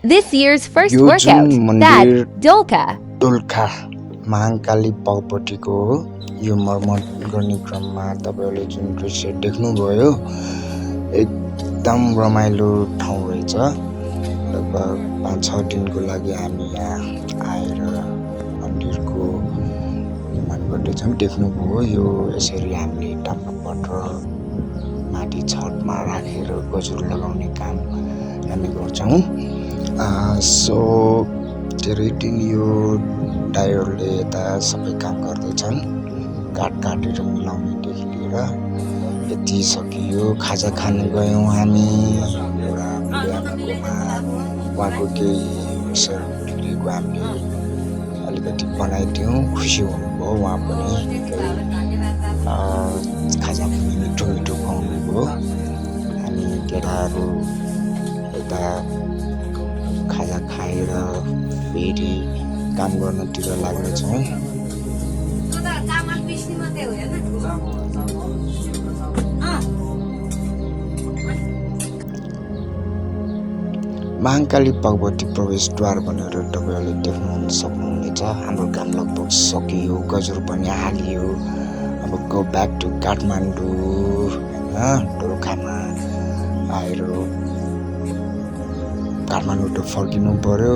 This year's first यो जुन workout, मन्दिर that Dolka. दोलखा महाकाली भगवतीको हो। यो मर्मत गर्ने क्रममा तपाईहरुले जुन दृश्य देख्नुभयो एकदम रमाइलो ठाउँ रहेछ। लगभग 5-6 दिनको लागि हामी यहाँ आएर मन्दिरको निर्माण गर्दैछौँ। देख्नुभयो यो यसरी हामीले ताम्रपत्र माथि छतमा राखेर गजुर लगाउने काम हामी गर्छौँ। सो धेरै दिन यो ड्राइभरले यता सबै काम गर्दैछन्, काट काटेर मिलाउनेदेखि लिएर यति सकियो। खाजा खान गयौँ हामी एउटा बुढाआमाकोमा, उहाँको केही सेरोमनीको हामीले अलिकति बनाइदियौँ, खुसी हुनुभयो उहाँ पनि। खाजा पनि मिठो मिठो खुवाउनुभयो। हामी केटाहरू यता खाजा खाएर फेरि काम गर्नतिर लाग्नेछौँ। महाकाली भगवती प्रवेशद्वार भनेर तपाईहरुले देख्न सक्नुहुनेछ। हाम्रो काम लगभग सकियो, गजुर पनि हालियो। अब गो ब्याक टु काठमाडौँ हैन, दोलखामा आएर काठमाडौँ त फर्किनु पर्यो।